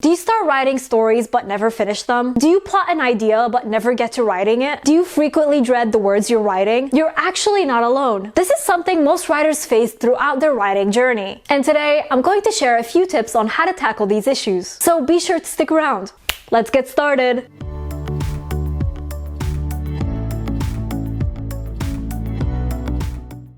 Do you start writing stories but never finish them? Do you plot an idea but never get to writing it? Do you frequently dread the words you're writing? You're actually not alone. This is something most writers face throughout their writing journey. And today, I'm going to share a few tips on how to tackle these issues. So be sure to stick around. Let's get started.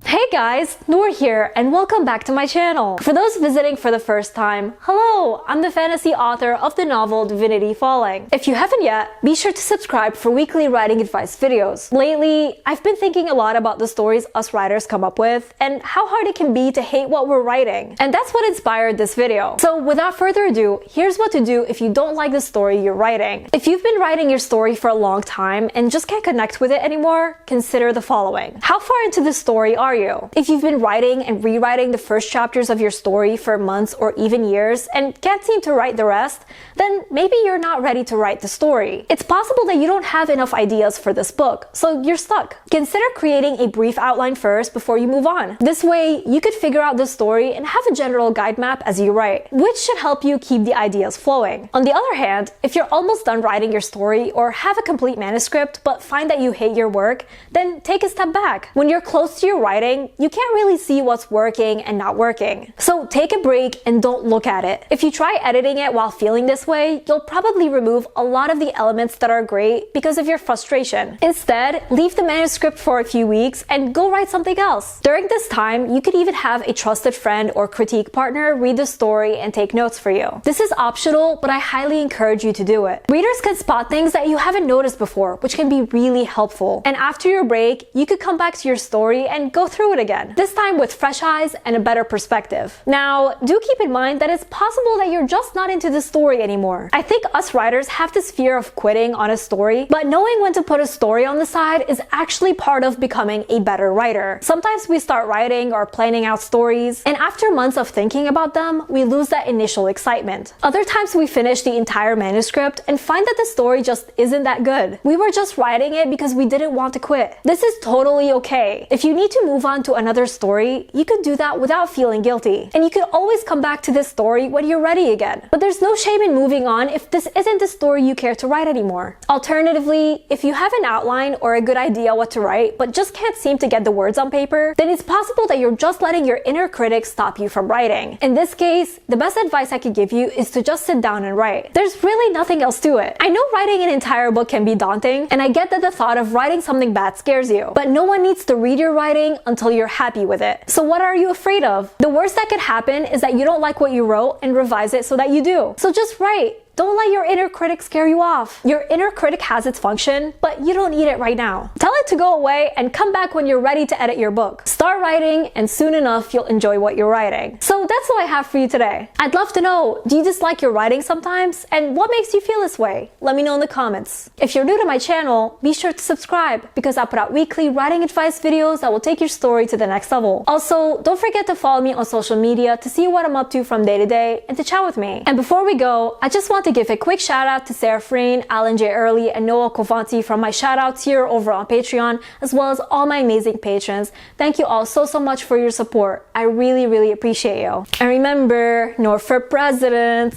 Hey guys, Nour here and welcome back to my channel. For those visiting for the first time, hello, I'm the fantasy author of the novel Divinity Falling. If you haven't yet, be sure to subscribe for weekly writing advice videos. Lately, I've been thinking a lot about the stories us writers come up with and how hard it can be to hate what we're writing. And that's what inspired this video. So without further ado, here's what to do if you don't like the story you're writing. If you've been writing your story for a long time and just can't connect with it anymore, consider the following. How far into the story are you? If you've been writing and rewriting the first chapters of your story for months or even years and can't seem to write the rest, then maybe you're not ready to write the story. It's possible that you don't have enough ideas for this book, so you're stuck. Consider creating a brief outline first before you move on. This way, you could figure out the story and have a general guide map as you write, which should help you keep the ideas flowing. On the other hand, if you're almost done writing your story or have a complete manuscript but find that you hate your work, then take a step back. When you're close to your writing, you can't really see what's working and not working. So take a break and don't look at it. If you try editing it while feeling this way, you'll probably remove a lot of the elements that are great because of your frustration. Instead, leave the manuscript for a few weeks and go write something else. During this time, you could even have a trusted friend or critique partner read the story and take notes for you. This is optional, but I highly encourage you to do it. Readers can spot things that you haven't noticed before, which can be really helpful. And after your break, you could come back to your story and go through it again, this time with fresh eyes and a better perspective. Now, do keep in mind that it's possible that you're just not into the story anymore. I think us writers have this fear of quitting on a story, but knowing when to put a story on the side is actually part of becoming a better writer. Sometimes we start writing or planning out stories, and after months of thinking about them, we lose that initial excitement. Other times we finish the entire manuscript and find that the story just isn't that good. We were just writing it because we didn't want to quit. This is totally okay. If you need to move on to another story, you could do that without feeling guilty. And you could always come back to this story when you're ready again. But there's no shame in moving on if this isn't the story you care to write anymore. Alternatively, if you have an outline or a good idea what to write, but just can't seem to get the words on paper, then it's possible that you're just letting your inner critic stop you from writing. In this case, the best advice I could give you is to just sit down and write. There's really nothing else to it. I know writing an entire book can be daunting, and I get that the thought of writing something bad scares you, but no one needs to read your writing until you're happy with it. So what are you afraid of? The worst that could happen is that you don't like what you wrote and revise it so that you do. So just write. Don't let your inner critic scare you off. Your inner critic has its function, but you don't need it right now. Tell it to go away and come back when you're ready to edit your book. Start writing, and soon enough, you'll enjoy what you're writing. So that's all I have for you today. I'd love to know, do you dislike your writing sometimes? And what makes you feel this way? Let me know in the comments. If you're new to my channel, be sure to subscribe because I put out weekly writing advice videos that will take your story to the next level. Also, don't forget to follow me on social media to see what I'm up to from day to day and to chat with me. And before we go, I just want to give a quick shout out to Sarah Freen, Alan J. Early, and Noah Kovanti from my shout outs here over on Patreon, as well as all my amazing patrons. Thank you all so much for your support. I really appreciate you. And remember, Nour for president!